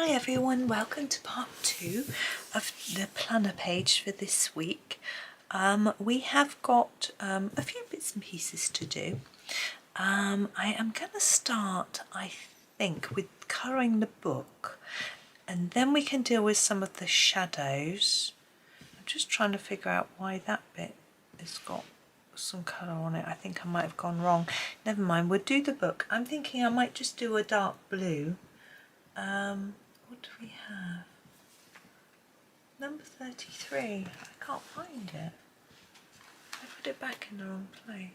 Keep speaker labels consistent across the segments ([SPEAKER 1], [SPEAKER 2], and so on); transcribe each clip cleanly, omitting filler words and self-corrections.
[SPEAKER 1] Hi everyone, welcome to part 2 of the planner page for this week. We have got a few bits and pieces to do. I am going to start, I think, with colouring the book, and then we can deal with some of the shadows. I'm just trying to figure out why that bit has got some colour on it. I think I might have gone wrong. Never mind, we'll do the book. I'm thinking I might just do a dark blue. What do we have? Number 33. I can't find it. I put it back in the wrong place.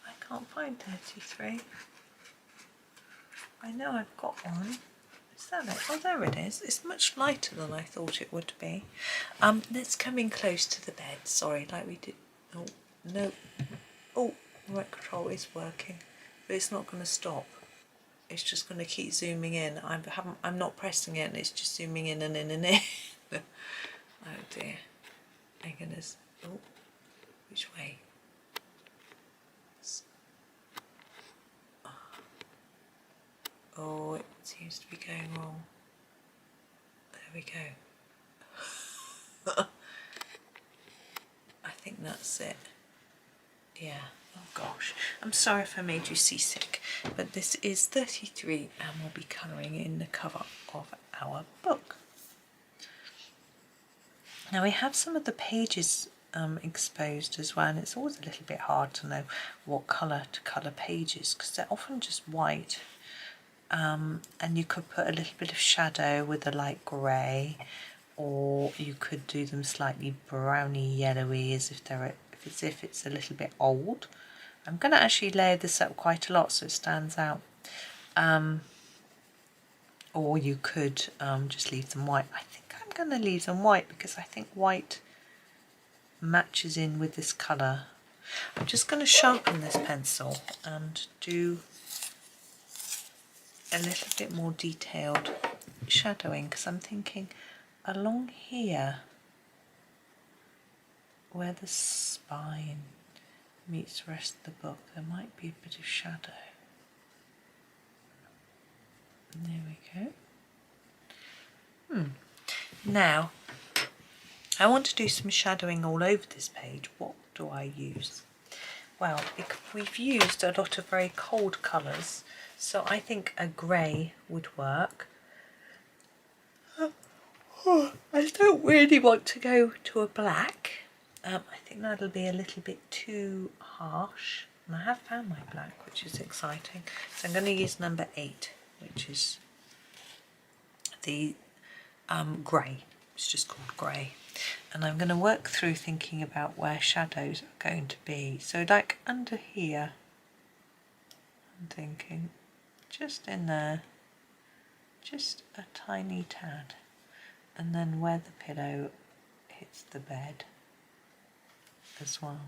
[SPEAKER 1] I can't find 33. I know I've got one. Is that it? Oh, there it is. It's much lighter than I thought it would be. Let's come in close to the bed. Sorry, like we did. Oh, no. Oh, the remote control is working, but it's not going to stop. It's just going to keep zooming in. I'm not pressing it, and it's just zooming in and in and in. Oh dear. My goodness. Oh, which way? Oh, it seems to be going wrong. There we go. I think that's it. Yeah. Oh gosh. I'm sorry if I made you seasick, but this is 33 and we'll be colouring in the cover of our book. Now we have some of the pages exposed as well, and it's always a little bit hard to know what colour to colour pages because they're often just white. And you could put a little bit of shadow with a light grey, or you could do them slightly browny yellowy as if it's a little bit old. I'm going to actually layer this up quite a lot so it stands out. Or you could just leave them white. I think I'm going to leave them white because I think white matches in with this colour. I'm just going to sharpen this pencil and do a little bit more detailed shadowing because I'm thinking along here where the spine meets the rest of the book there might be a bit of shadow. And there we go. Now I want to do some shadowing all over this page. What do I use? Well, we've used a lot of very cold colours, so I think a grey would work. I don't really want to go to a black. I think that'll be a little bit too harsh. And I have found my black, which is exciting. So I'm going to use number 8, which is the grey. It's just called grey. And I'm going to work through thinking about where shadows are going to be. So like under here, I'm thinking just in there, just a tiny tad. And then where the pillow hits the bed as well.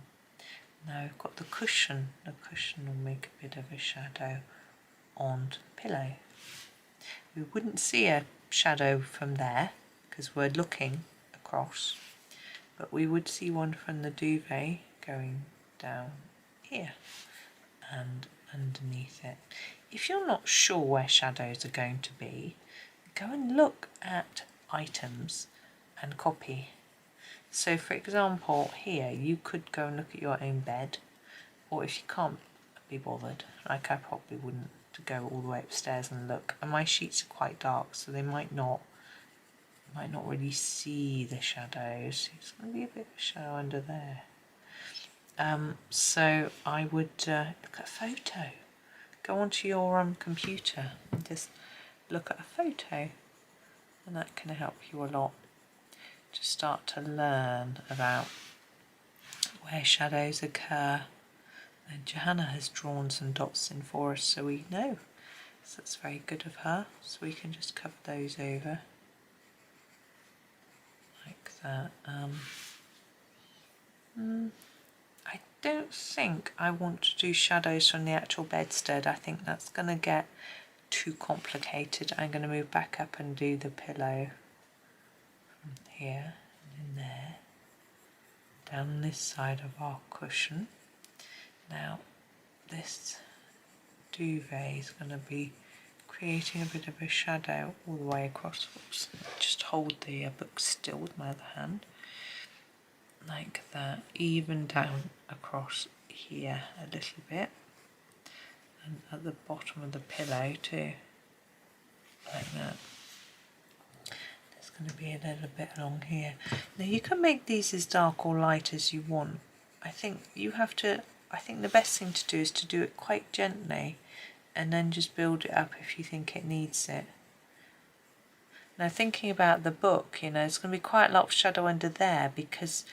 [SPEAKER 1] Now I've got the cushion will make a bit of a shadow on the pillow. We wouldn't see a shadow from there because we're looking across, but we would see one from the duvet going down here and underneath it. If you're not sure where shadows are going to be, go and look at items and copy. So for example here you could go and look at your own bed, or if you can't be bothered, like I probably wouldn't, to go all the way upstairs and look, and my sheets are quite dark so they might not really see the shadows. It's going to be a bit of a shadow under there. So I would look at a photo. Go onto your computer and just look at a photo, and that can help you a lot to start to learn about where shadows occur. And Johanna has drawn some dots in for us so we know. So that's very good of her. So we can just cover those over like that. I don't think I want to do shadows from the actual bedstead. I think that's going to get too complicated. I'm going to move back up and do the pillow from here and in there, down this side of our cushion. Now this duvet is going to be creating a bit of a shadow all the way across. Oops. Just hold the book still with my other hand, like that, even down across here a little bit, and at the bottom of the pillow too, like that. There's going to be a little bit along here. Now you can make these as dark or light as you want. I think the best thing to do is to do it quite gently and then just build it up if you think it needs it. Now thinking about the book, you know, there's going to be quite a lot of shadow under there because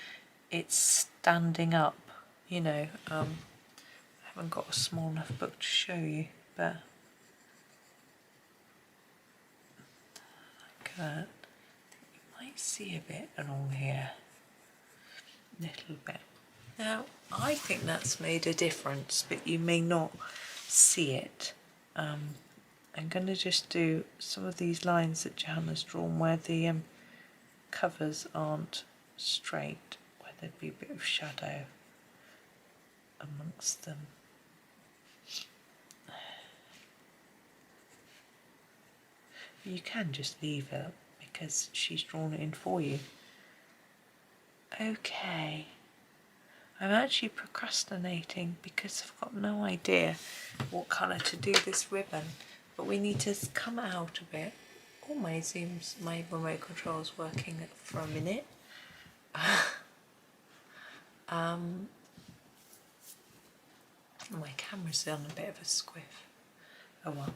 [SPEAKER 1] it's standing up, you know. I haven't got a small enough book to show you, but like that. You might see a bit along here, a little bit. Now I think that's made a difference, but you may not see it. I'm going to just do some of these lines that Johanna's drawn where the covers aren't straight, where there'd be a bit of shadow amongst them. You can just leave it because she's drawn it in for you. Okay. I'm actually procrastinating because I've got no idea what colour to do this ribbon, but we need to come out a bit. Oh, my remote control's working for a minute. My camera's on a bit of a squiff. Oh well.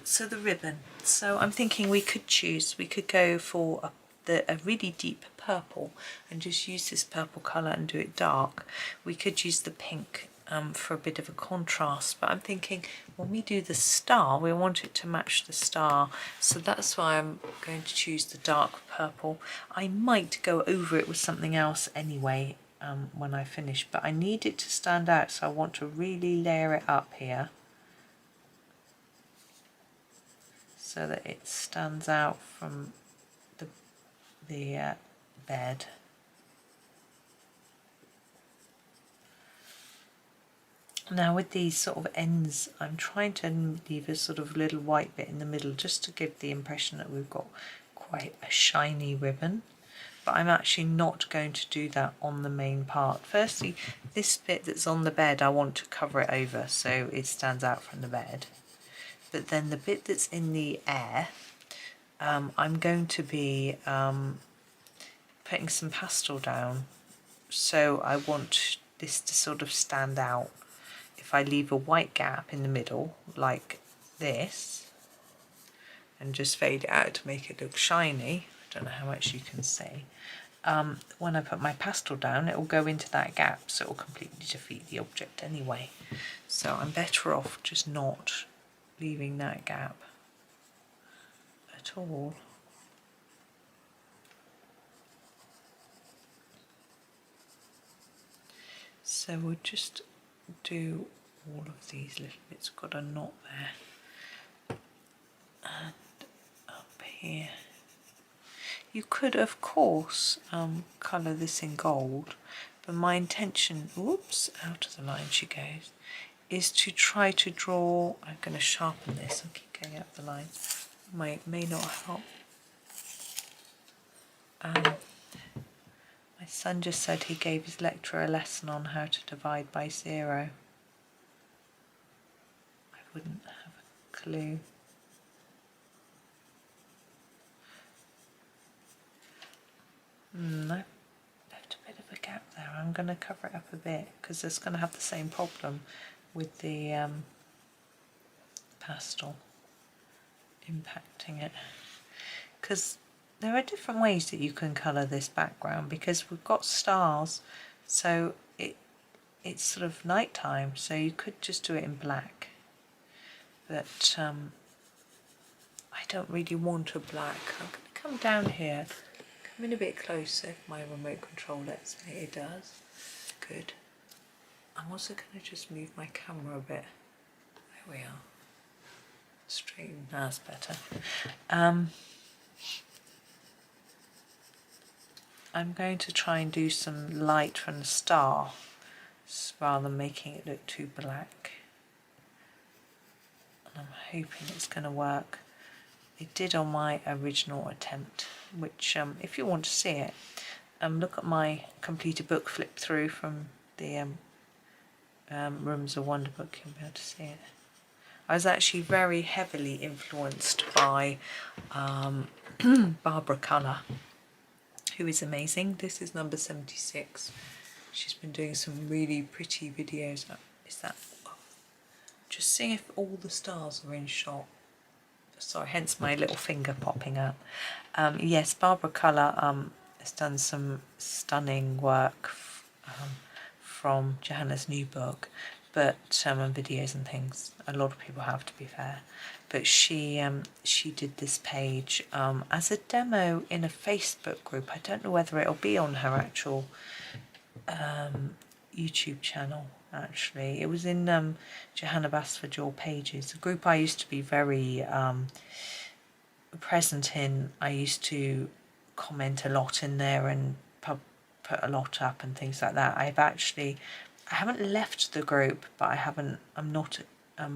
[SPEAKER 1] So the ribbon. So I'm thinking we could go for a really deep purple and just use this purple colour and do it dark. We could use the pink for a bit of a contrast, but I'm thinking when we do the star, we want it to match the star, so that's why I'm going to choose the dark purple. I might go over it with something else anyway when I finish, but I need it to stand out, so I want to really layer it up here so that it stands out from the bed. Now with these sort of ends, I'm trying to leave a sort of little white bit in the middle just to give the impression that we've got quite a shiny ribbon, but I'm actually not going to do that on the main part. Firstly, this bit that's on the bed, I want to cover it over so it stands out from the bed, but then the bit that's in the air, I'm going to be putting some pastel down, so I want this to sort of stand out. If I leave a white gap in the middle like this and just fade it out to make it look shiny, I don't know how much you can see, when I put my pastel down it will go into that gap, so it will completely defeat the object anyway. So I'm better off just not leaving that gap at all. So we'll just do all of these little bits. Got a knot there, and up here. You could of course colour this in gold, but my intention, oops, out of the line she goes, is to try to draw, I'm going to sharpen this, I'll keep going out of the line, may not help. My son just said he gave his lecturer a lesson on how to divide by 0. I wouldn't have a clue. I left a bit of a gap there. I'm going to cover it up a bit because it's going to have the same problem with the pastel impacting it. Because there are different ways that you can colour this background, because we've got stars, so it's sort of nighttime, so you could just do it in black, but I don't really want a black. I'm going to come down here, come in a bit closer if my remote control lets me. It does. Good. I'm also going to just move my camera a bit. There we are. Straighten, that's better. I'm going to try and do some light from the star rather than making it look too black. and I'm hoping it's going to work. It did on my original attempt, which if you want to see it, look at my completed book flip through from the Rooms of Wonder book. You'll be able to see it. I was actually very heavily influenced by Barbara Colour, who is amazing. This is number 76. She's been doing some really pretty videos. Is that... just seeing if all the stars are in shot. Sorry, hence my little finger popping up. Yes, Barbara Colour has done some stunning work from Johanna's new book, but and videos and things. A lot of people have, to be fair. But she did this page as a demo in a Facebook group. I don't know whether it'll be on her actual YouTube channel. Actually, it was in Johanna Basford Weekly Pages, a group I used to be very present in. I used to comment a lot in there and put a lot up and things like that. I haven't left the group, but I'm not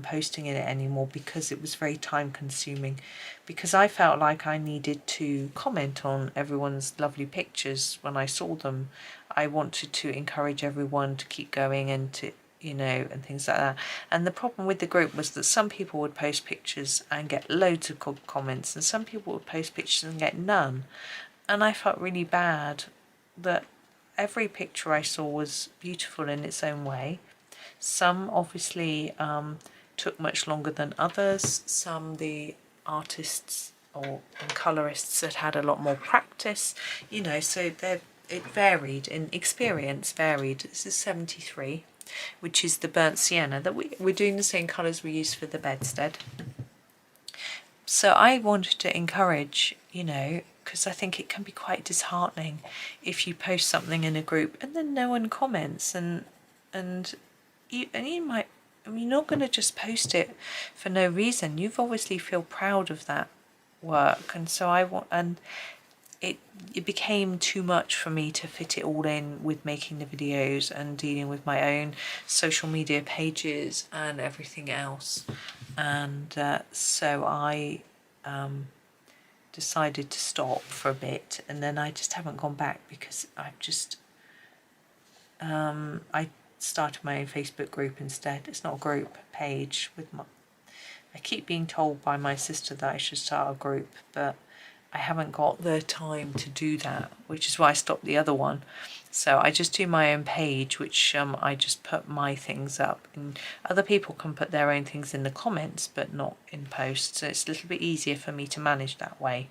[SPEAKER 1] posting in it anymore because it was very time consuming, because I felt like I needed to comment on everyone's lovely pictures when I saw them. I wanted to encourage everyone to keep going and to, and things like that. And the problem with the group was that some people would post pictures and get loads of comments, and some people would post pictures and get none. And I felt really bad that every picture I saw was beautiful in its own way. Some obviously took much longer than others. Some the artists and colourists had a lot more practice, so it varied, and experience varied. This is 73, which is the burnt sienna, that we're doing the same colours we used for the bedstead. So I wanted to encourage, because I think it can be quite disheartening if you post something in a group and then no one comments, and you might, you're not going to just post it for no reason. You've obviously feel proud of that work, and so it became too much for me to fit it all in with making the videos and dealing with my own social media pages and everything else. And so I decided to stop for a bit, and then I just haven't gone back because I've just I started my own Facebook group instead. It's not a group, page with I keep being told by my sister that I should start a group, but I haven't got the time to do that, which is why I stopped the other one. So I just do my own page, which I just put my things up, and other people can put their own things in the comments, but not in posts. So it's a little bit easier for me to manage that way.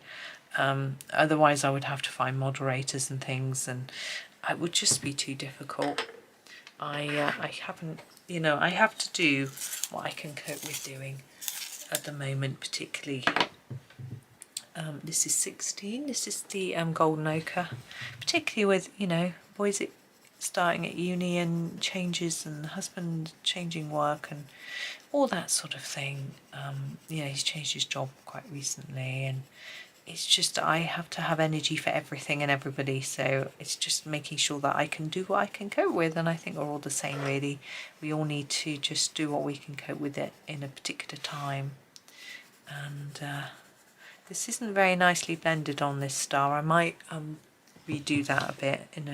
[SPEAKER 1] Otherwise I would have to find moderators and things, and it would just be too difficult. I haven't, I have to do what I can cope with doing at the moment, particularly. This is 16. This is the golden ochre, particularly with boys starting at uni and changes, and husband changing work and all that sort of thing. He's changed his job quite recently, and it's just I have to have energy for everything and everybody, so it's just making sure that I can do what I can cope with. And I think we're all the same, really. We all need to just do what we can cope with it in a particular time. And this isn't very nicely blended on this star. I might redo that a bit in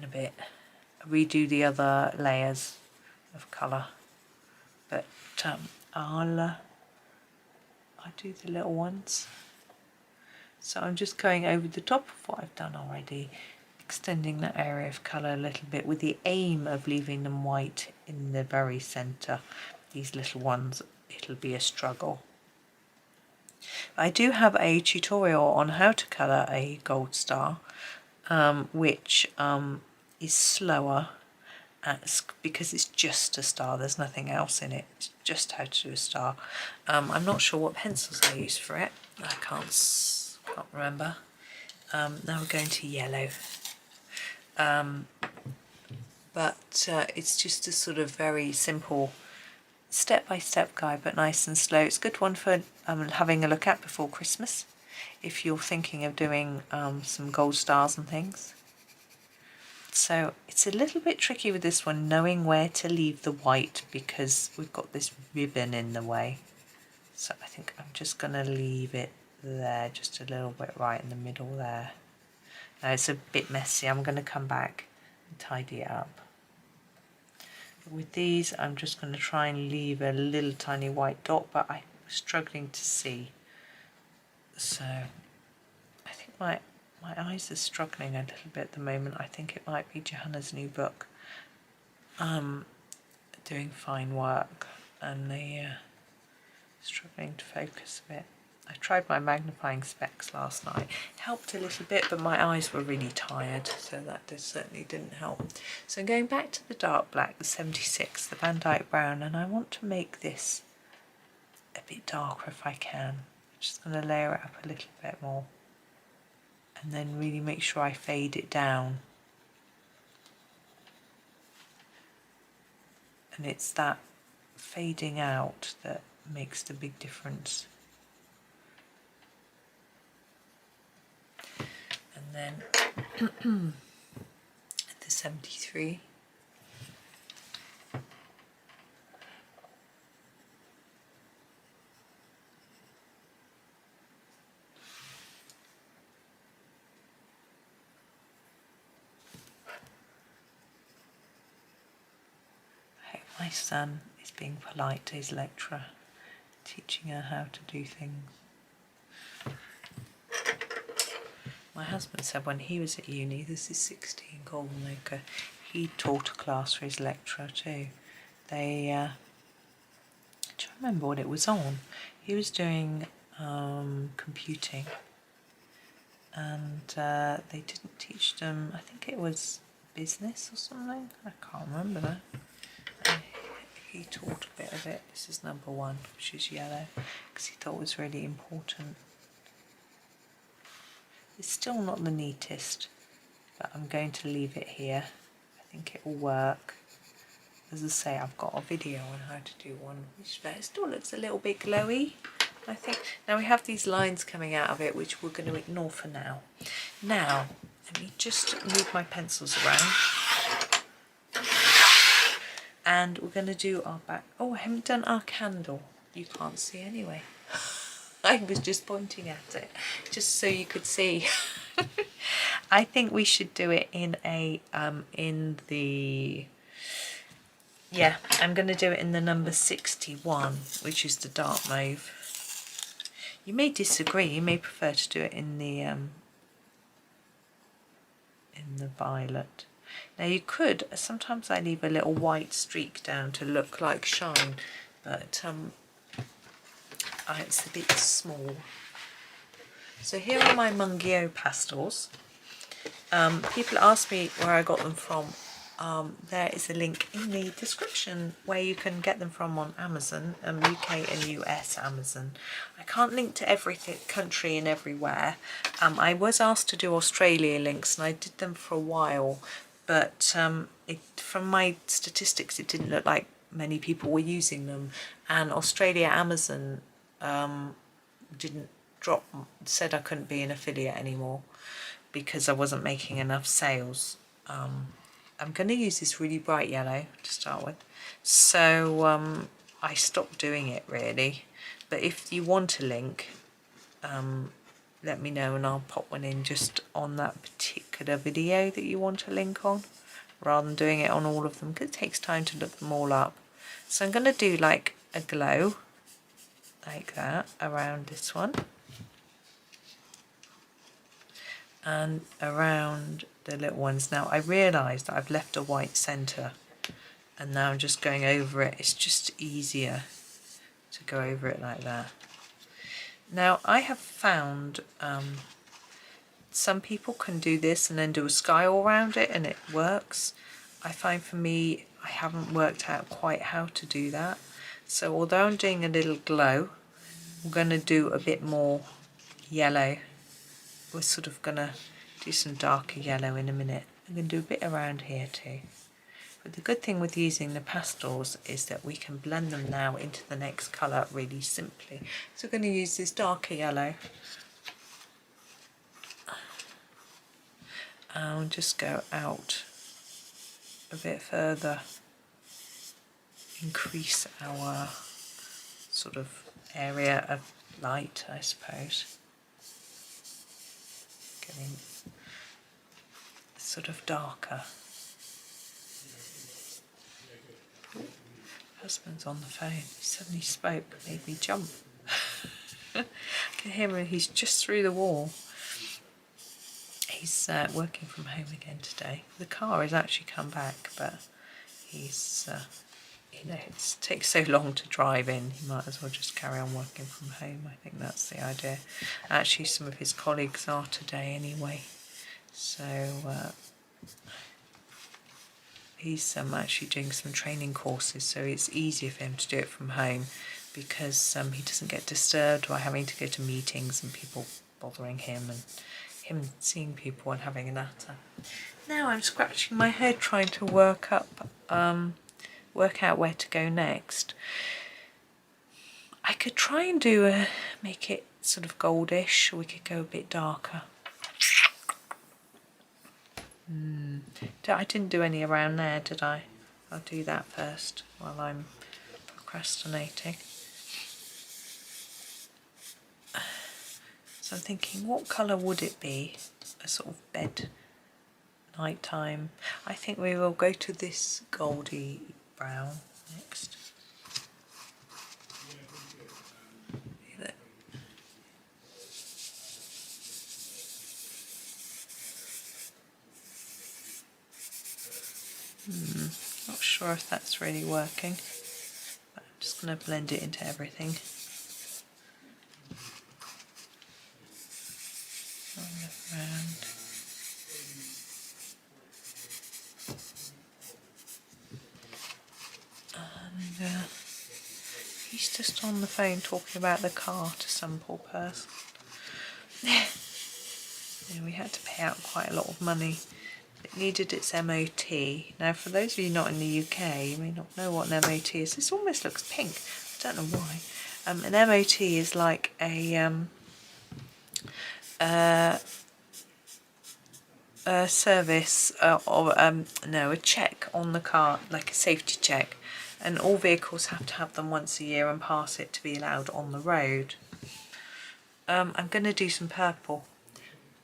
[SPEAKER 1] a bit. Redo the other layers of colour, but I'll do the little ones. So I'm just going over the top of what I've done already, extending that area of colour a little bit with the aim of leaving them white in the very centre. These little ones, it'll be a struggle. I do have a tutorial on how to colour a gold star, which is slower because it's just a star. There's nothing else in it. It's just how to do a star. I'm not sure what pencils I use for it. I can't remember. Now we're going to yellow. But it's just a sort of very simple step-by-step guide, but nice and slow. It's a good one for having a look at before Christmas if you're thinking of doing some gold stars and things. So it's a little bit tricky with this one, knowing where to leave the white because we've got this ribbon in the way. So I think I'm just going to leave it there, just a little bit right in the middle there. Now it's a bit messy, I'm going to come back and tidy it up. But with these I'm just going to try and leave a little tiny white dot, but I'm struggling to see. So I think my eyes are struggling a little bit at the moment. I think it might be Johanna's new book doing fine work, and they're struggling to focus a bit. I tried my magnifying specs last night. It helped a little bit, but my eyes were really tired, so that certainly didn't help. So I'm going back to the dark black, the 76, the Van Dyke Brown, and I want to make this a bit darker if I can. I'm just going to layer it up a little bit more, and then really make sure I fade it down. And it's that fading out that makes the big difference. And then the 73. My son is being polite to his lecturer, teaching her how to do things. My husband said when he was at uni, this is 16 Golden Acre, he taught a class for his lecturer too. They, I don't remember what it was on. He was doing computing, and they didn't teach them, I think it was business or something, I can't remember that. He taught a bit of it. This is number 1, which is yellow, because he thought it was really important. It's still not the neatest, but I'm going to leave it here. I think it will work. As I say, I've got a video on how to do one, which still looks a little bit glowy, I think. Now we have these lines coming out of it, which we're going to ignore for now. Now, let me just move my pencils around. And we're going to do our back. Oh, I haven't done our candle. You can't see anyway. I was just pointing at it, just so you could see. I think we should do it in a, yeah, I'm going to do it in the number 61, which is the dark mauve. You may disagree. You may prefer to do it in the violet. Now you could, sometimes I leave a little white streak down to look like shine, but it's a bit small. So here are my Mungyo Pastels. People ask me where I got them from. There is a link in the description where you can get them from on Amazon, UK and US Amazon. I can't link to every country and everywhere. I was asked to do Australia links, and I did them for a while, but from my statistics it didn't look like many people were using them, and Australia Amazon said I couldn't be an affiliate anymore because I wasn't making enough sales. I'm going to use this really bright yellow to start with, so I stopped doing it really. But if you want a link, let me know and I'll pop one in just on that particular video that you want a link on, rather than doing it on all of them, because it takes time to look them all up. So I'm going to do like a glow like that around this one, and around the little ones. Now I realise that I've left a white centre, and now I'm just going over it. It's just easier to go over it like that. Now I have found some people can do this and then do a sky all around it and it works. I find for me, I haven't worked out quite how to do that. So although I'm doing a little glow, I'm going to do a bit more yellow. We're sort of going to do some darker yellow in a minute. I'm going to do a bit around here too. But the good thing with using the pastels is that we can blend them now into the next colour really simply. So we're going to use this darker yellow. I'll just go out a bit further, increase our sort of area of light, I suppose. Getting sort of darker. Husband's on the phone. He suddenly spoke, made me jump. I can hear him, he's just through the wall. He's working from home again today. The car has actually come back, but he's, you know, it takes so long to drive in, he might as well just carry on working from home. I think that's the idea. Actually, some of his colleagues are today anyway. So he's actually doing some training courses, so it's easier for him to do it from home because he doesn't get disturbed by having to go to meetings and people bothering him and him seeing people and having a natter. Now I'm scratching my head trying to work out where to go next. I could try and make it sort of goldish, or we could go a bit darker. I didn't do any around there, did I? I'll do that first while I'm procrastinating. So I'm thinking, what colour would it be? A sort of bed nighttime. I think we will go to this goldy brown next. Not sure if that's really working, but I'm just going to blend it into everything. Around. And he's just on the phone talking about the car to some poor person. Yeah, we had to pay out quite a lot of money. It needed its MOT. Now, for those of you not in the UK, you may not know what an MOT is. This almost looks pink. I don't know why. An MOT is like a service a check on the car, like a safety check, and all vehicles have to have them once a year and pass it to be allowed on the road. I'm going to do some purple.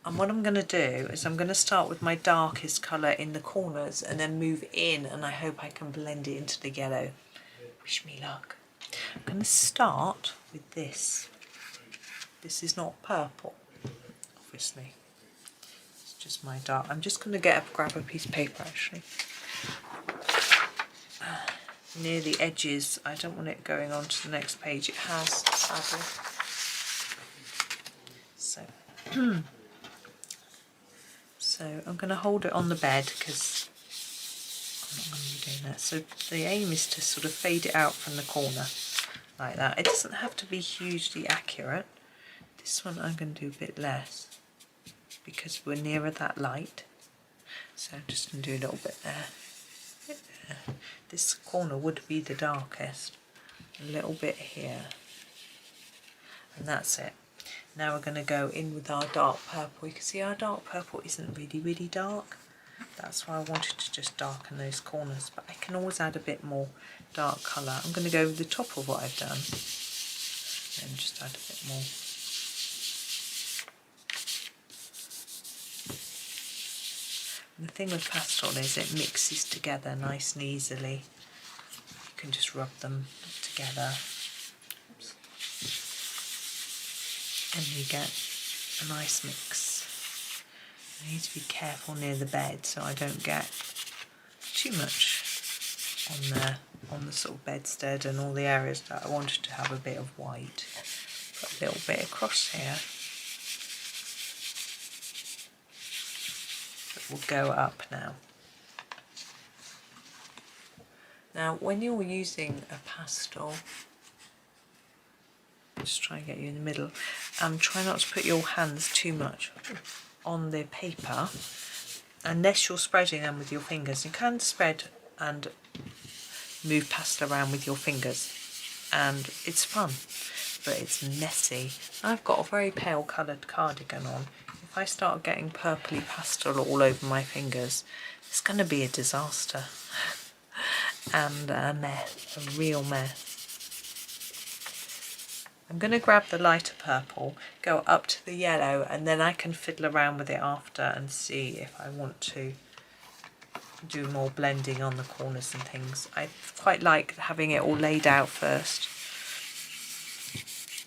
[SPEAKER 1] And what I'm going to do is I'm going to start with my darkest colour in the corners and then move in, and I hope I can blend it into the yellow. Wish me luck. I'm going to start with this. This is not purple, obviously. It's just my dark. I'm just going to grab a piece of paper actually. Near the edges. I don't want it going on to the next page. It has, sadly. So I'm going to hold it on the bed because I'm not going to be doing that. So the aim is to sort of fade it out from the corner like that. It doesn't have to be hugely accurate. This one I'm going to do a bit less because we're nearer that light. So I'm just going to do a little bit there. This corner would be the darkest. A little bit here. And that's it. Now we're going to go in with our dark purple. You can see our dark purple isn't really, really dark. That's why I wanted to just darken those corners. But I can always add a bit more dark colour. I'm going to go over the top of what I've done. And just add a bit more. And the thing with pastel is it mixes together nice and easily. You can just rub them together. And you get a nice mix. I need to be careful near the bed so I don't get too much on there, on the sort of bedstead and all the areas that I wanted to have a bit of white. Put a little bit across here. It will go up now. Now, when you're using a pastel, just try and get you in the middle. Try not to put your hands too much on the paper unless you're spreading them with your fingers. You can spread and move pastel around with your fingers and it's fun, but it's messy. I've got a very pale coloured cardigan on. If I start getting purpley pastel all over my fingers, It's going to be a disaster and a mess, a real mess. I'm going to grab the lighter purple, go up to the yellow, and then I can fiddle around with it after and see if I want to do more blending on the corners and things. I quite like having it all laid out first,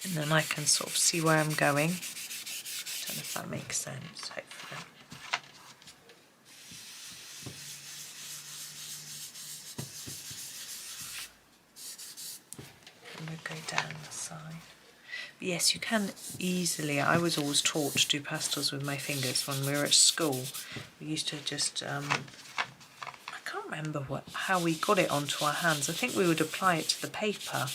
[SPEAKER 1] and then I can sort of see where I'm going. I don't know if that makes sense, hopefully. I'm going to go down the side. But yes, you can easily, I was always taught to do pastels with my fingers when we were at school. We used to just, I can't remember how we got it onto our hands. I think we would apply it to the paper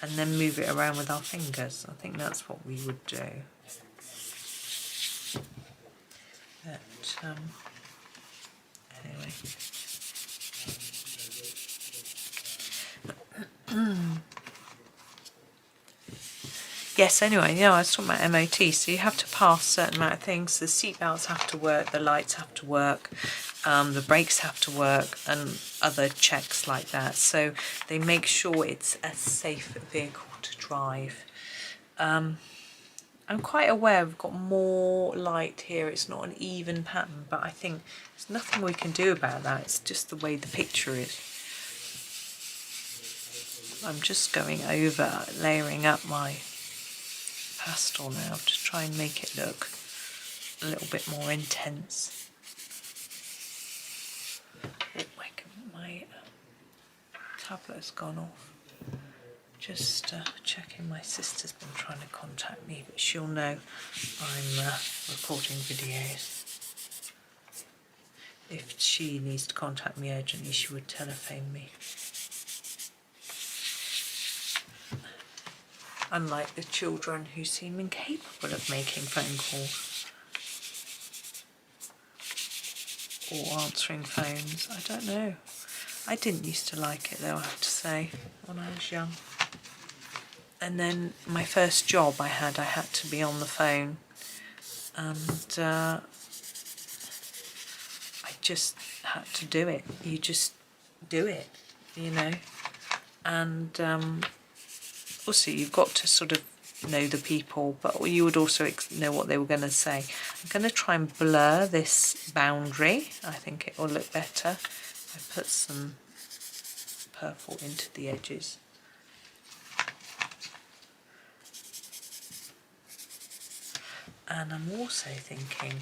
[SPEAKER 1] and then move it around with our fingers. I think that's what we would do. But anyway. Yes, anyway, yeah, I was talking about MOT, so you have to pass a certain amount of things. The seat belts have to work, the lights have to work, the brakes have to work, and other checks like that. So they make sure it's a safe vehicle to drive. I'm quite aware we've got more light here. It's not an even pattern, but I think there's nothing we can do about that. It's just the way the picture is. I'm just going over, layering up my pastel now to try and make it look a little bit more intense. Oh, my tablet's gone off. Just checking. My sister's been trying to contact me, but she'll know I'm recording videos. If she needs to contact me urgently, she would telephone me. Unlike the children who seem incapable of making phone calls or answering phones. I don't know. I didn't used to like it though, I have to say, when I was young. And then my first job I had to be on the phone, and I just had to do it. You just do it, you know. And also you've got to sort of know the people, but you would also know what they were going to say. I'm going to try and blur this boundary. I think it will look better. I put some purple into the edges. And I'm also thinking,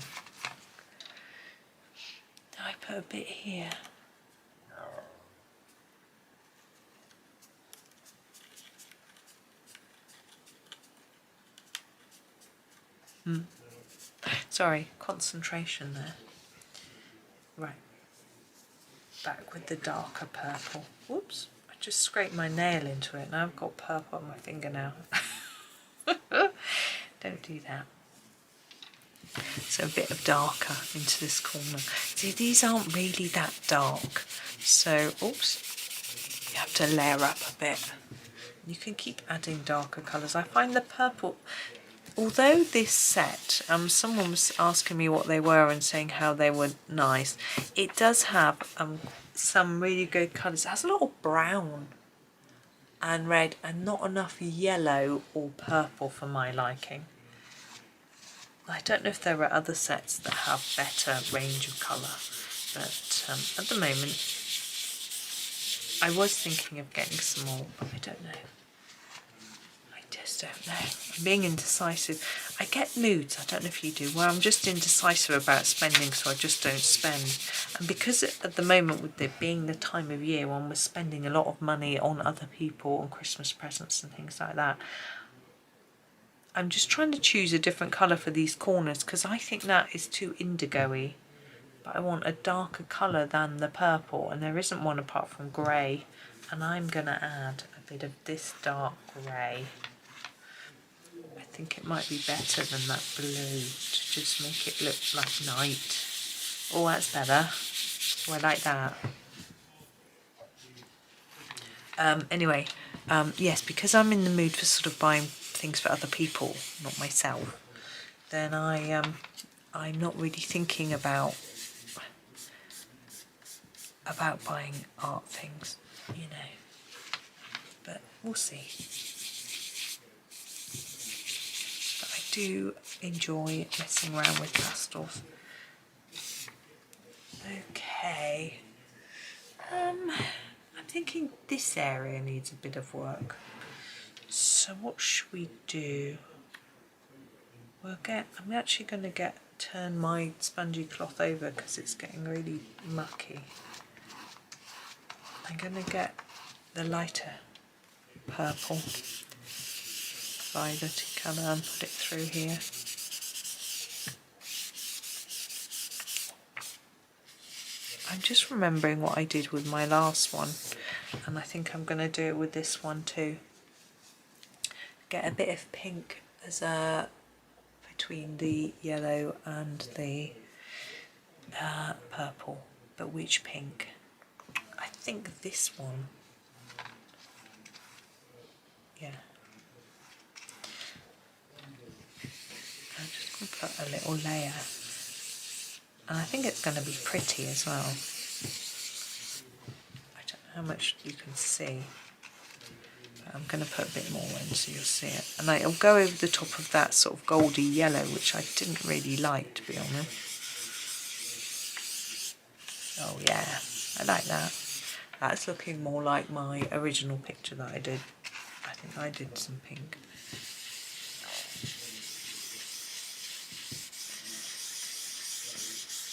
[SPEAKER 1] do I put a bit here? Sorry, concentration there. Right. Back with the darker purple. Whoops, I just scraped my nail into it. Now I've got purple on my finger now. Don't do that. So a bit of darker into this corner. See, these aren't really that dark. So, oops, you have to layer up a bit. You can keep adding darker colours. I find the purple, although this set, someone was asking me what they were and saying how they were nice. It does have some really good colours. It has a lot of brown and red and not enough yellow or purple for my liking. I don't know if there are other sets that have better range of colour, but at the moment I was thinking of getting some more, but I don't know. I just don't know. I'm being indecisive. I get moods, I don't know if you do, where I'm just indecisive about spending, so I just don't spend. And because at the moment, with it being the time of year when we're spending a lot of money on other people, on Christmas presents and things like that, I'm just trying to choose a different colour for these corners because I think that is too indigo-y. But I want a darker colour than the purple, and there isn't one apart from grey. And I'm going to add a bit of this dark grey. I think it might be better than that blue to just make it look like night. Oh, that's better. Oh, I like that. Anyway, yes, because I'm in the mood for sort of buying things for other people, not myself, then I'm not really thinking about about buying art things, you know, but we'll see. But I do enjoy messing around with pastels. Okay, I'm thinking this area needs a bit of work. So what should we do? I'm actually going to turn my spongy cloth over because it's getting really mucky. I'm going to get the lighter purple violet colour and put it through here. I'm just remembering what I did with my last one, and I think I'm going to do it with this one too. Get a bit of pink as a between the yellow and the purple, but which pink? I think this one. Yeah. I'm just going to put a little layer, and I think it's going to be pretty as well. I don't know how much you can see, but I'm going to put a bit more in so you'll see it. And it'll go over the top of that sort of goldy yellow, which I didn't really like, to be honest. Oh yeah, I like that. That's looking more like my original picture that I did. I think I did some pink.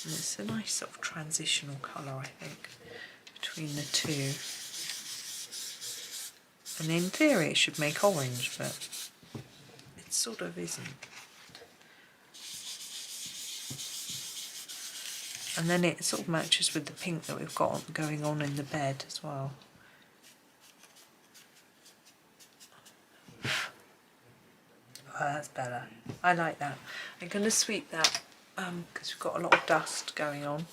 [SPEAKER 1] And it's a nice sort of transitional colour, I think, between the two. And in theory it should make orange, but it sort of isn't. And then it sort of matches with the pink that we've got going on in the bed as well. Oh, that's better. I like that. I'm going to sweep that because we've got a lot of dust going on,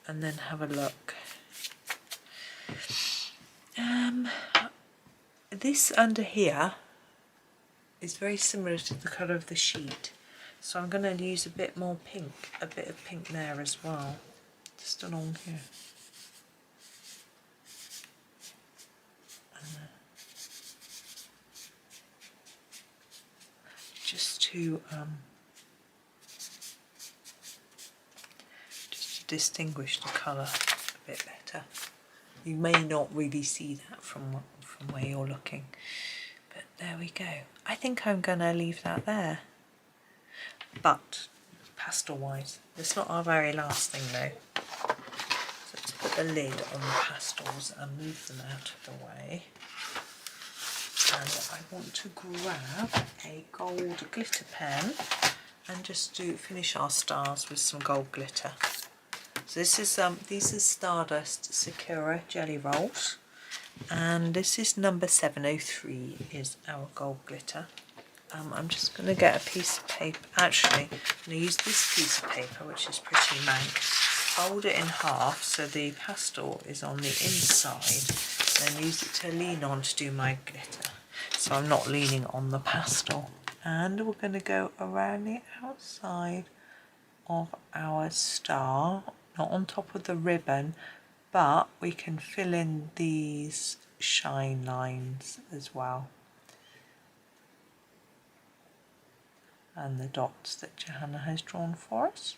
[SPEAKER 1] and then have a look. This under here is very similar to the colour of the sheet, so I'm going to use a bit more pink, a bit of pink there as well, just along here. Just to distinguish the colour a bit better. You may not really see that from where you're looking, but there we go. I think I'm going to leave that there. But pastel wise, it's not our very last thing though. So let's put the lid on the pastels and move them out of the way. And I want to grab a gold glitter pen and just finish our stars with some gold glitter. So this is these are Stardust Sakura jelly rolls, and this is number 703 is our gold glitter. I'm just going to get a piece of paper. Actually, I'm going to use this piece of paper, which is pretty mank. Fold it in half so the pastel is on the inside, then use it to lean on to do my glitter. So I'm not leaning on the pastel. And we're going to go around the outside of our star, not on top of the ribbon, but we can fill in these shine lines as well. And the dots that Johanna has drawn for us.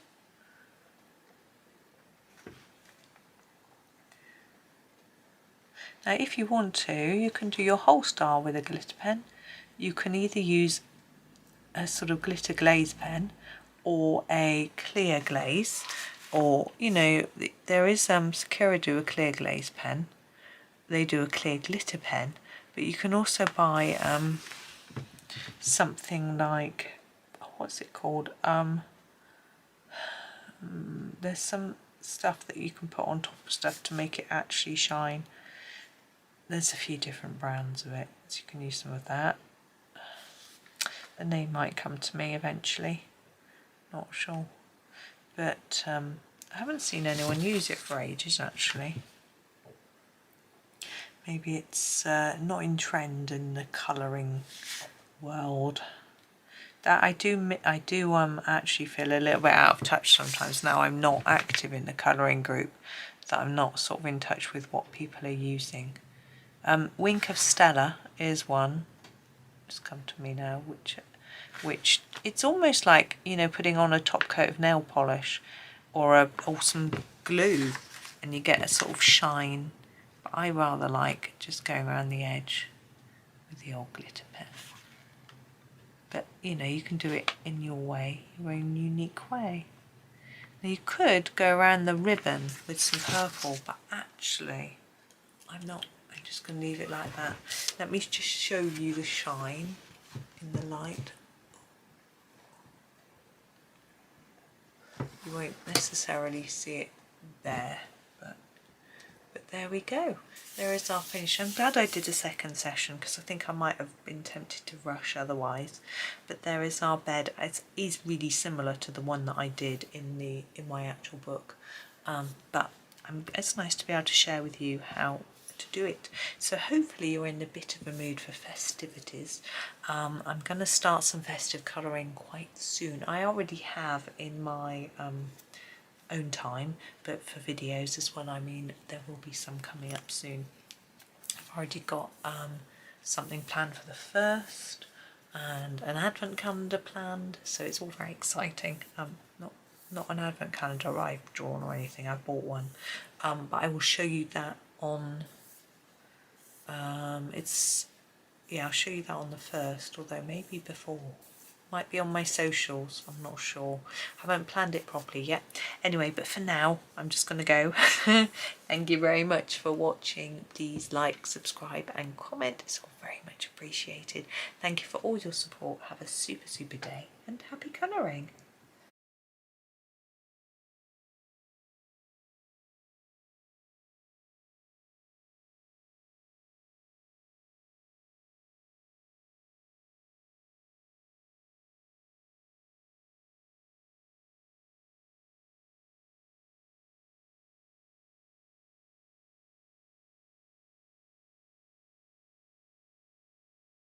[SPEAKER 1] Now if you want to, you can do your whole star with a glitter pen. You can either use a sort of glitter glaze pen or a clear glaze, or you know, there is Sakura do a clear glaze pen, they do a clear glitter pen, but you can also buy something like, what's it called, there's some stuff that you can put on top of stuff to make it actually shine. There's a few different brands of it, so you can use some of that. The name might come to me eventually, not sure, but I haven't seen anyone use it for ages actually. Maybe it's not in trend in the colouring world. That I do actually feel a little bit out of touch sometimes now. I'm not active in the colouring group that I'm not sort of in touch with what people are using. Wink of Stella is one. It's come to me now, which it's almost like, you know, putting on a top coat of nail polish or some glue, and you get a sort of shine. But I rather like just going around the edge with the old glitter pen. But you know, you can do it in your way, your own unique way. Now you could go around the ribbon with some purple, but actually I'm not. I'm just going to leave it like that. Let me just show you the shine in the light. You won't necessarily see it there, but there we go. There is our finish. I'm glad I did a second session because I think I might have been tempted to rush otherwise. But there is our bed. It is really similar to the one that I did in my actual book, but it's nice to be able to share with you how to do it. So hopefully you're in a bit of a mood for festivities. I'm going to start some festive colouring quite soon. I already have in my own time, but for videos as well, I mean, there will be some coming up soon. I've already got something planned for the 1st and an advent calendar planned, so it's all very exciting. Not an advent calendar I've drawn or anything, I've bought one, but I will show you that on I'll show you that on the 1st, although maybe before. Might be on my socials, I'm not sure. I haven't planned it properly yet. Anyway, but for now, I'm just going to go. Thank you very much for watching. Please like, subscribe and comment. It's all very much appreciated. Thank you for all your support. Have a super, super day and happy colouring.